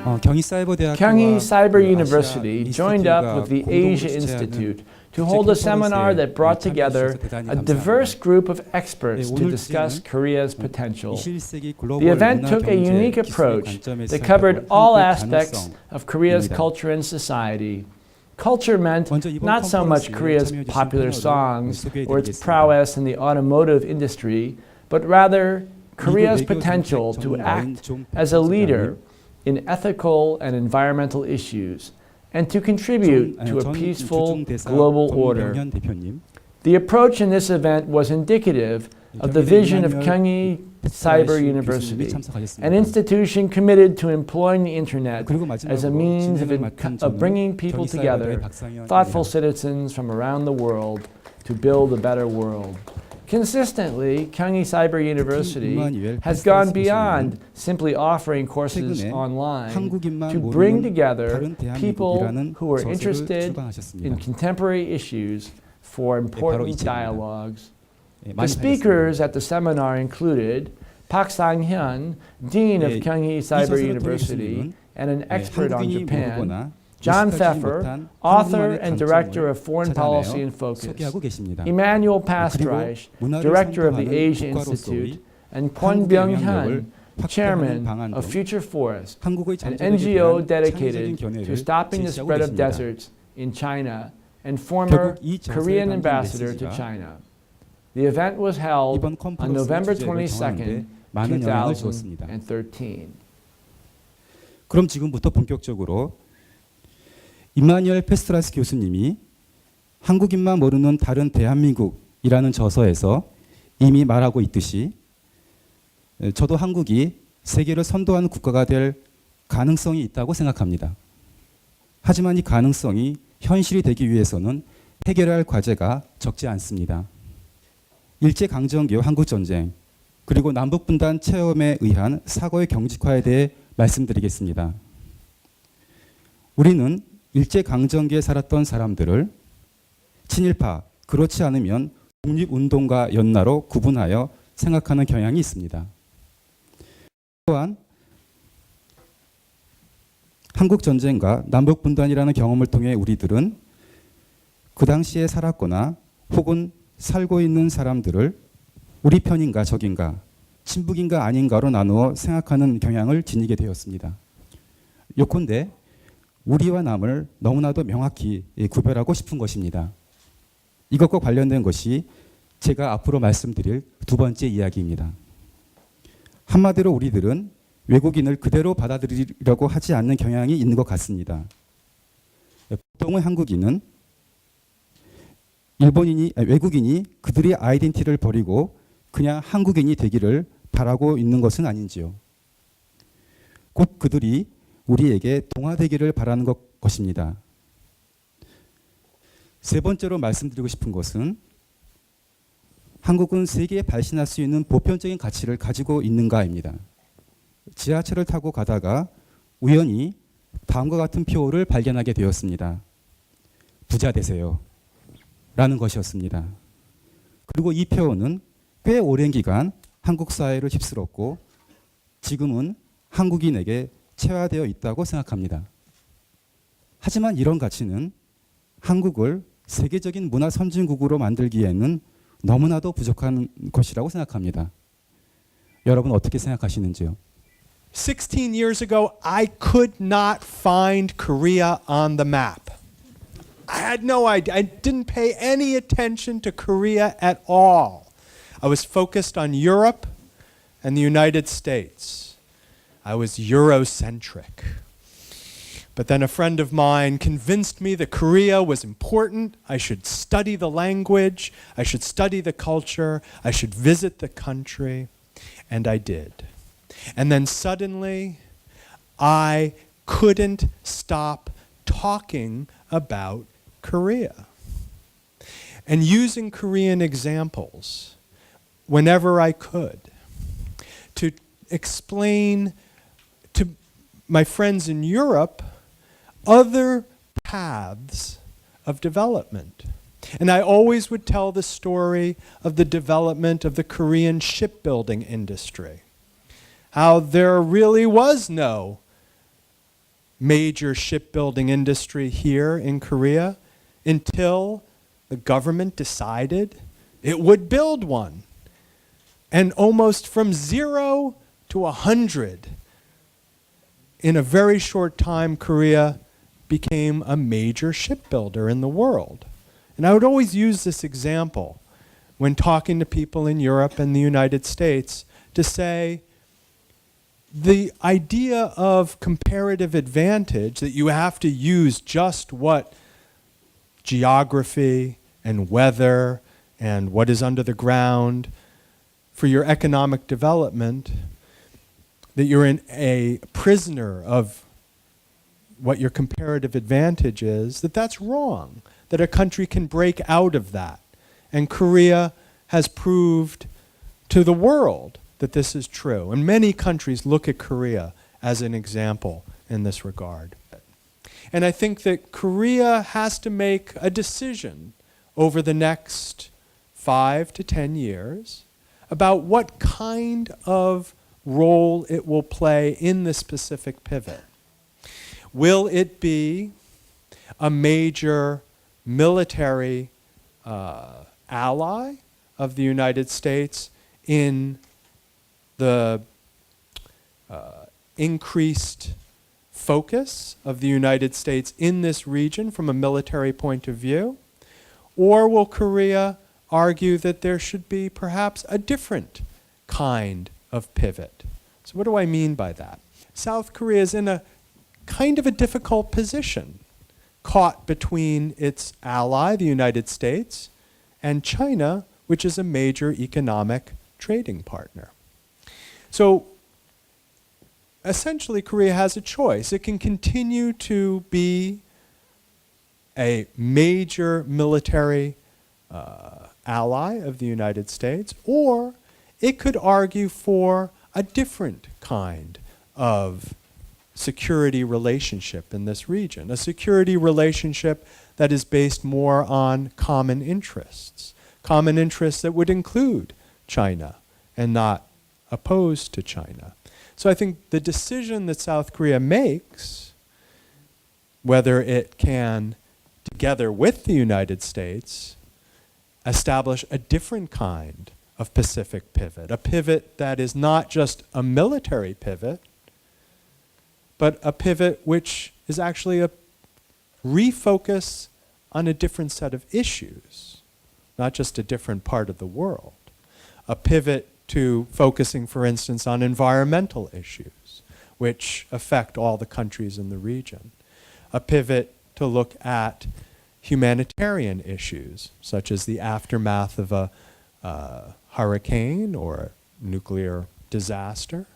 Kyunghee Cyber University joined up with the Asia Institute to hold a seminar that brought together a diverse group of experts to discuss Korea's potential. The event took a unique approach that covered all aspects of Korea's culture and society. Culture meant not so much Korea's popular songs or its prowess in the automotive industry, but rather Korea's potential to act as a leader in ethical and environmental issues and to contribute to a peaceful global order. The approach in this event was indicative of the vision of Kyunghee Cyber University, an institution committed to employing the internet as a means of bringing people together, thoughtful citizens from around the world, to build a better world. Consistently, Kyunghee Cyber University has gone beyond simply offering courses online to bring together people who are interested in contemporary issues for important dialogues. The speakers at the seminar included Park Sang-hyun, Dean of Kyunghee Cyber University and an expert on Japan, John Feffer, author and director of Foreign Policy in Focus, Emanuel Pastreich, director of the Asia Institute, and Kwon Byung-hyun, chairman of Future Forest, an NGO dedicated to stopping the spread of deserts in China and former Korean ambassador to China. The event was held on November 22nd, 2013. 그럼 지금부터 본격적으로 임마누엘 페스트라이쉬 교수님이 한국인만 모르는 다른 대한민국이라는 저서에서 이미 말하고 있듯이 저도 한국이 세계를 선도하는 국가가 될 가능성이 있다고 생각합니다. 하지만 이 가능성이 현실이 되기 위해서는 해결해야 할 과제가 적지 않습니다. 일제강점기와 한국전쟁 그리고 남북분단 체험에 의한 사고의 경직화에 대해 말씀드리겠습니다. 우리는 일제강점기에 살았던 사람들을 친일파, 그렇지 않으면 독립운동가 연나로 구분하여 생각하는 경향이 있습니다. 또한 한국전쟁과 남북분단이라는 경험을 통해 우리들은 그 당시에 살았거나 혹은 살고 있는 사람들을 우리 편인가 적인가, 친북인가 아닌가로 나누어 생각하는 경향을 지니게 되었습니다. 요컨대 우리와 남을 너무나도 명확히 구별하고 싶은 것입니다. 이것과 관련된 것이 제가 앞으로 말씀드릴 두 번째 이야기입니다. 한마디로 우리들은 외국인을 그대로 받아들이려고 하지 않는 경향이 있는 것 같습니다. 보통의 한국인은 외국인이 그들의 아이덴티티를 버리고 그냥 한국인이 되기를 바라고 있는 것은 아닌지요. 곧 그들이 우리에게 동화되기를 바라는 것입니다. 세 번째로 말씀드리고 싶은 것은 한국은 세계에 발신할 수 있는 보편적인 가치를 가지고 있는가입니다. 지하철을 타고 가다가 우연히 다음과 같은 표어를 발견하게 되었습니다. 부자 되세요 라는 것이었습니다. 그리고 이 표어는 꽤 오랜 기간 한국 사회를 휩쓸었고 지금은 한국인에게 체화되어 있다고 생각합니다. 하지만 이런 가치는 한국을 세계적인 문화 선진국으로 만들기에는 너무나도 부족한 것이라고 생각합니다. 여러분 어떻게 생각하시는지요? 16 years ago, I could not find Korea on the map. I had no idea. I didn't pay any attention to Korea at all. I was focused on Europe and the United States. I was Eurocentric. But then a friend of mine convinced me that Korea was important. I should study the language. I should study the culture. I should visit the country. And I did. And then suddenly, I couldn't stop talking about Korea and using Korean examples whenever I could to explain to my friends in Europe other paths of development. And I always would tell the story of the development of the Korean shipbuilding industry. How there really was no major shipbuilding industry here in Korea until the government decided it would build one. And almost from 0 to 100, in a very short time, Korea became a major shipbuilder in the world. And I would always use this example when talking to people in Europe and the United States to say, the idea of comparative advantage, that you have to use just what geography and weather and what is under the ground for your economic development, that you're a prisoner of what your comparative advantage is, that's wrong, that a country can break out of that. And Korea has proved to the world that this is true. And many countries look at Korea as an example in this regard. And I think that Korea has to make a decision over the next 5 to 10 years about what kind of role it will play in this specific pivot. Will it be a major military ally of the United States in the increased focus of the United States in this region from a military point of view? Or will Korea argue that there should be perhaps a different kind of pivot? So what do I mean by that? South Korea is in a kind of a difficult position, caught between its ally, the United States, and China, which is a major economic trading partner. So essentially, Korea has a choice. It can continue to be a major military ally of the United States, or it could argue for a different kind of security relationship in this region, a security relationship that is based more on common interests that would include China and not opposed to China. So I think the decision that South Korea makes, whether it can, together with the United States, establish a different kind of Pacific pivot, a pivot that is not just a military pivot, but a pivot which is actually a refocus on a different set of issues, not just a different part of the world. A pivot to focusing, for instance, on environmental issues, which affect all the countries in the region. A pivot to look at humanitarian issues, such as the aftermath of a hurricane or a nuclear disaster.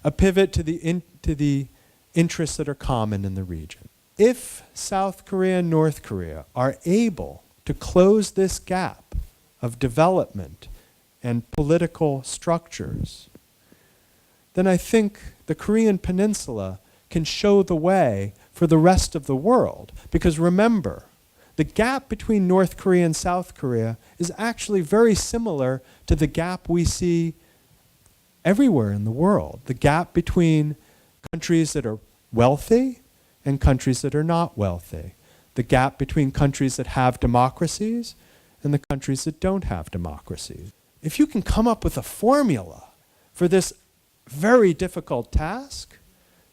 A pivot to the interests that are common in the region. If South Korea and North Korea are able to close this gap of development and political structures, then I think the Korean Peninsula can show the way for the rest of the world. Because remember, the gap between North Korea and South Korea is actually very similar to the gap we see everywhere in the world. The gap between countries that are wealthy and countries that are not wealthy. The gap between countries that have democracies and the countries that don't have democracies. If you can come up with a formula for this very difficult task,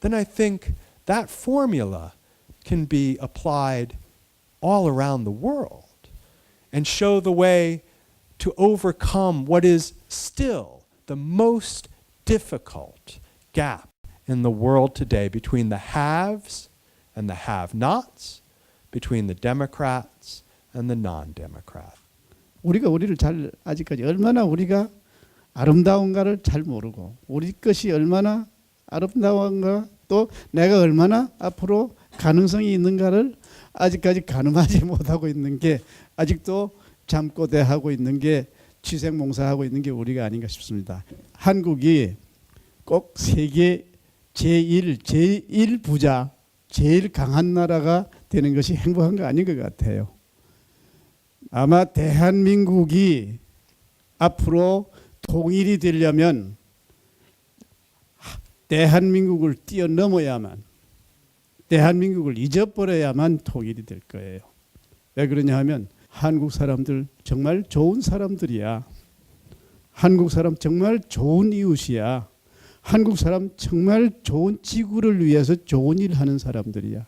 then I think that formula can be applied all around the world and show the way to overcome what is still the most difficult gap in the world today between the haves and the have-nots, between the Democrats and the non-Democrats. 우리가 우리를 잘 아직까지 얼마나 우리가 아름다운가를 잘 모르고 우리 것이 얼마나 아름다운가 또 내가 얼마나 앞으로 가능성이 있는가를 아직까지 가늠하지 못하고 있는 게 아직도 잠꼬대하고 있는 게 취생몽사하고 있는 게 우리가 아닌가 싶습니다. 한국이 꼭 세계 제1 부자, 제일 강한 나라가 되는 것이 행복한 거 아닌 것 같아요. 아마 대한민국이 앞으로 통일이 되려면 대한민국을 뛰어넘어야만 대한민국을 잊어버려야만 통일이 될 거예요. 왜 그러냐 하면 한국 사람들 정말 좋은 사람들이야. 한국 사람 정말 좋은 이웃이야. 한국 사람 정말 좋은 지구를 위해서 좋은 일 하는 사람들이야.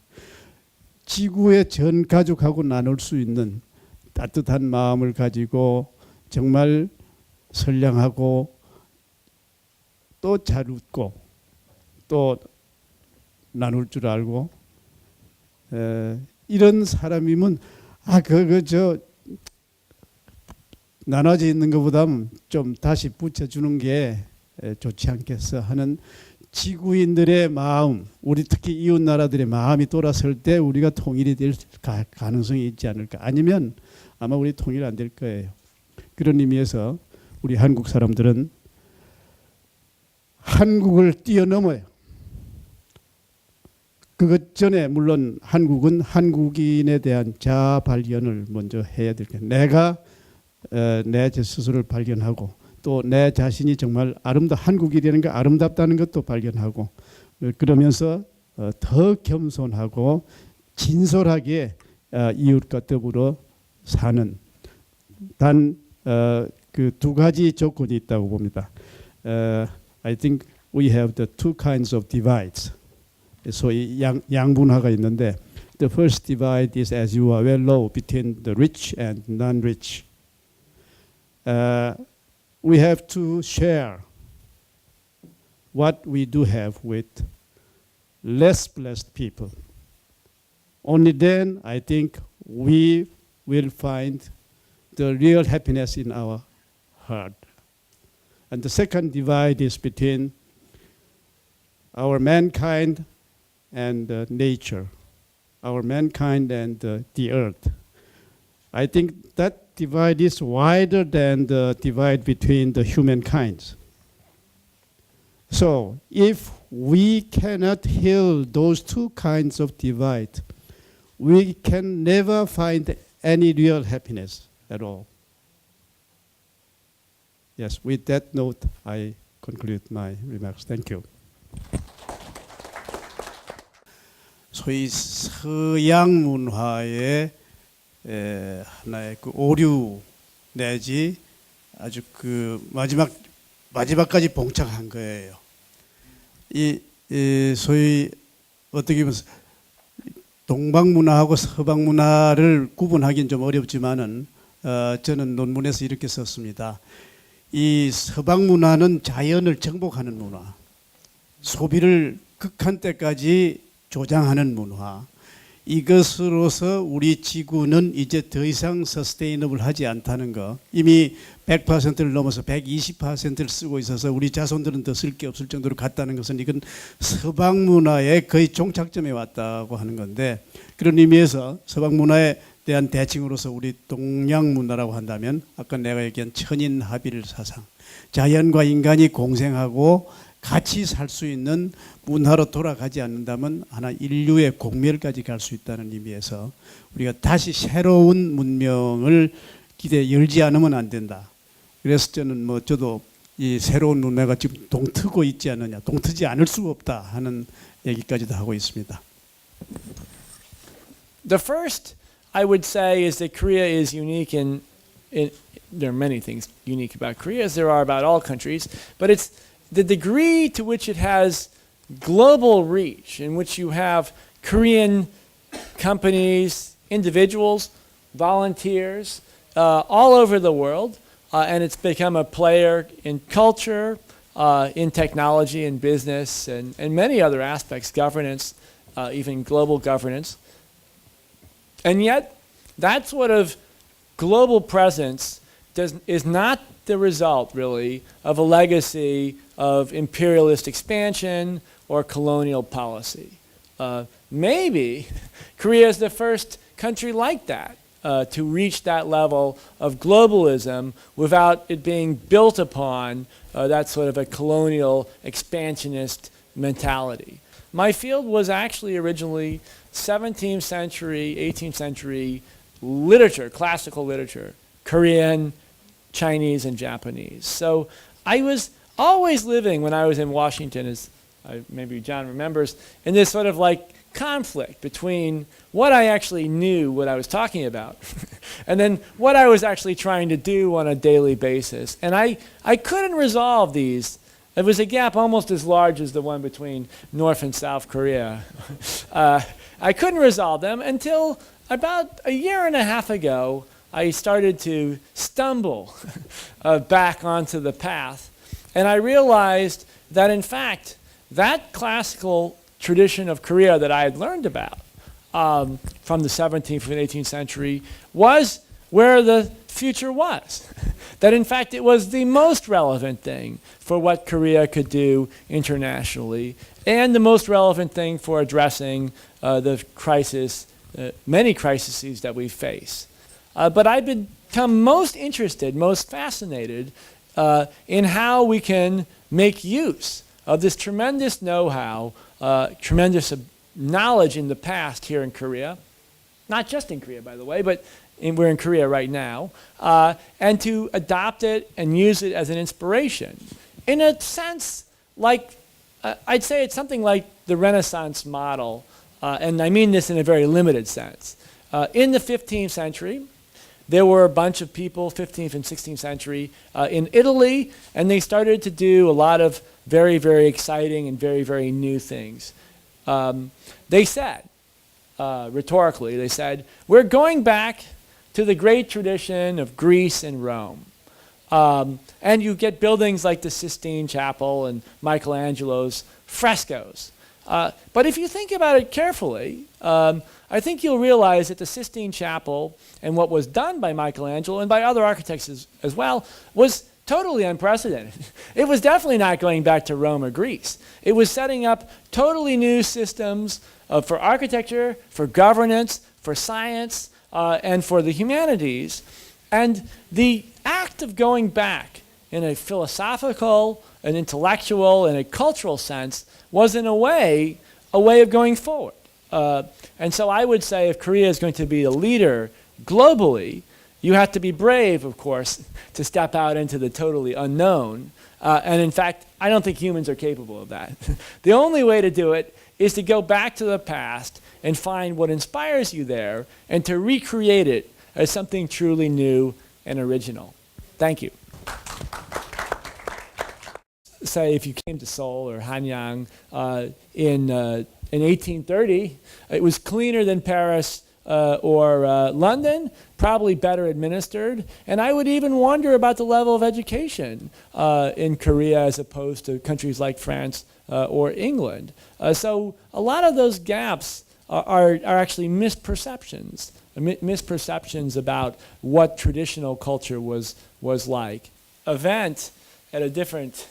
지구의 전 가족하고 나눌 수 있는 따뜻한 마음을 가지고 정말 선량하고 또 잘 웃고 또 나눌 줄 알고 이런 사람이면 나눠져 있는 것보다는 좀 다시 붙여주는 게 좋지 않겠어 하는 지구인들의 마음, 우리 특히 이웃 나라들의 마음이 돌아설 때 우리가 통일이 될 가능성이 있지 않을까. 아니면 아마 우리 통일 안 될 거예요. 그런 의미에서 우리 한국 사람들은 한국을 뛰어넘어요. 그것 전에 물론 한국은 한국인에 대한 자아 발견을 먼저 해야 될 거예요. 내가 내 스스로를 발견하고 또 내 자신이 정말 한국이라는 게 아름답다는 것도 발견하고 그러면서 더 겸손하고 진솔하게 이웃과 더불어 사는 단 그 두 가지 조건이 있다고 봅니다. I think we have the two kinds of divides. 소위 양분화가 있는데 the first divide is, as you are well know, between the rich and non-rich. We have to share what we do have with less blessed people. Only then I think we will find the real happiness in our heart. And the second divide is between our mankind and nature, our mankind and the earth. I think that divide is wider than the divide between the humankind. So if we cannot heal those two kinds of divide, we can never find any real happiness at all. Yes, with that note, I conclude my remarks. Thank you. 소위 서양 문화의 하나의 그 오류 내지 아주 그 마지막까지 봉착한 거예요. 이 소위 어떻게 보면 동방 문화하고 서방 문화를 구분하기는 좀 어렵지만은 저는 논문에서 이렇게 썼습니다. 이 서방 문화는 자연을 정복하는 문화, 소비를 극한 때까지 조장하는 문화. 이것으로서 우리 지구는 이제 더 이상 서스테이너블 하지 않다는 거. 이미 100%를 넘어서 120%를 쓰고 있어서 우리 자손들은 더 쓸 게 없을 정도로 갔다는 것은 이건 서방 문화의 거의 종착점에 왔다고 하는 건데, 그런 의미에서 서방 문화에 대한 대칭으로서 우리 동양 문화라고 한다면 아까 내가 얘기한 천인합일 사상, 자연과 인간이 공생하고 같이 살 수 있는 문화로 돌아가지 않는다면 하나 인류의 공멸까지 갈 수 있다는 의미에서 우리가 다시 새로운 문명을 열지 않으면 안 된다. 그래서 저는 저도 이 새로운 문화가 지금 동트고 있지 않느냐, 동트지 않을 수가 없다 하는 얘기까지도 하고 있습니다. The first I would say is that Korea is unique in there are many things unique about Korea, as there are about all countries, but it's the degree to which it has global reach, in which you have Korean companies, individuals, volunteers all over the world, and it's become a player in culture, in technology, in business, and many other aspects, governance, even global governance. And yet, that sort of global presence is not the result, really, of a legacy of imperialist expansion or colonial policy. Maybe Korea is the first country like that to reach that level of globalism without it being built upon that sort of a colonial expansionist mentality. My field was actually originally 17th century, 18th century literature, classical literature, Korean, Chinese, and Japanese. So I was always living when I was in Washington, as maybe John remembers, in this sort of like conflict between what I actually knew, what I was talking about, and then what I was actually trying to do on a daily basis. And I couldn't resolve these. It was a gap almost as large as the one between North and South Korea. I couldn't resolve them until about a year and a half ago, I started to stumble back onto the path. And I realized that, in fact, that classical tradition of Korea that I had learned about from the 17th and 18th century was where the future was. That, in fact, it was the most relevant thing for what Korea could do internationally, and the most relevant thing for addressing the crisis, many crises that we face. But I've become most interested, most fascinated in how we can make use of this tremendous know-how, tremendous knowledge in the past here in Korea, not just in Korea, by the way, but we're in Korea right now, and to adopt it and use it as an inspiration. In a sense, like, I'd say it's something like the Renaissance model, and I mean this in a very limited sense. In the 15th century, there were a bunch of people, 15th and 16th century, in Italy, and they started to do a lot of very, very exciting and very, very new things. They said, rhetorically, they said, we're going back to the great tradition of Greece and Rome. And you get buildings like the Sistine Chapel and Michelangelo's frescoes. But if you think about it carefully, I think you'll realize that the Sistine Chapel and what was done by Michelangelo and by other architects as well was totally unprecedented. It was definitely not going back to Rome or Greece. It was setting up totally new systems for architecture, for governance, for science, and for the humanities. And the act of going back in a philosophical, an intellectual, and a cultural sense was, in a way of going forward. And so I would say if Korea is going to be a leader globally, you have to be brave, of course, to step out into the totally unknown. And in fact, I don't think humans are capable of that. The only way to do it is to go back to the past and find what inspires you there and to recreate it as something truly new and original. Thank you. Say if you came to Seoul or Hanyang in 1830, it was cleaner than Paris or London, probably better administered, and I would even wonder about the level of education in Korea as opposed to countries like France or England. So a lot of those gaps are actually misperceptions about what traditional culture was like. Event at a different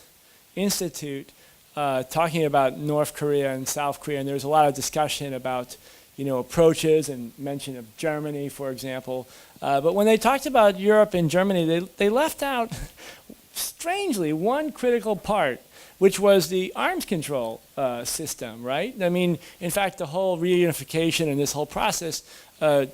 institute talking about North Korea and South Korea, and there's a lot of discussion about approaches and mention of Germany, for example. But when they talked about Europe and Germany, they left out, strangely, one critical part, which was the arms control system, right? I mean, in fact, the whole reunification and this whole process I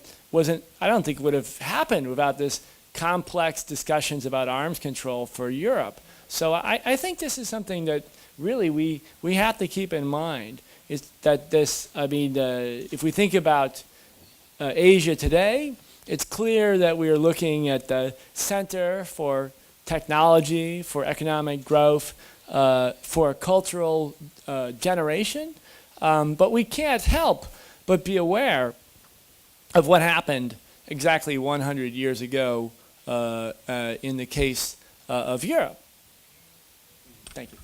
don't think would have happened without this complex discussions about arms control for Europe. So I think this is something that really we have to keep in mind, is that this, if we think about Asia today, it's clear that we are looking at the center for technology, for economic growth, for cultural generation, but we can't help but be aware of what happened exactly 100 years ago in the case of Europe. Thank you.